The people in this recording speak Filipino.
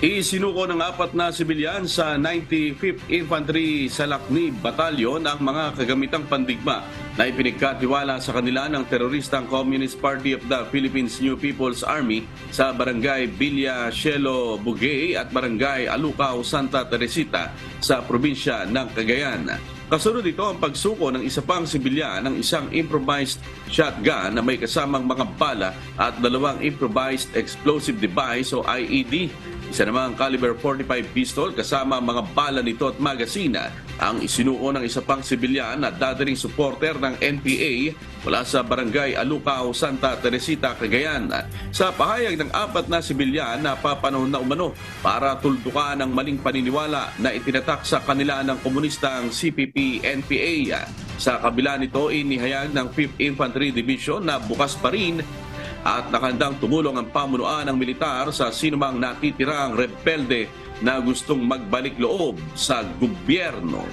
Isinuko ng 4 na sibilyan sa 95th Infantry Salakni Battalion ang mga kagamitang pandigma na ipinagkatiwala sa kanila ng teroristang Communist Party of the Philippines New People's Army sa Barangay Villa Cielo Bugay at Barangay Alucao, Santa Teresita sa probinsya ng Cagayan. Kasunod ito ang pagsuko ng isa pang sibilyan ng isang improvised shotgun na may kasamang mga bala at 2 improvised explosive device o IED. Isa namang caliber 45 pistol kasama mga bala nito at magasina ang isinuko ng isa pang sibilyan na dadaling supporter ng NPA mula sa Barangay Alucao, Santa Teresita, Cagayan. Sa pahayag ng 4 na sibilyan na papanahon na umano para tuldukan ang maling paniniwala na itinatak sa kanila ng komunistang CPP-NPA. Sa kabila nito, inihayag ng 5th Infantry Division na bukas pa rin at nakandang tumulong ang pamunuan ng militar sa sinumang natitirang rebelde na gustong magbalik loob sa gobyerno.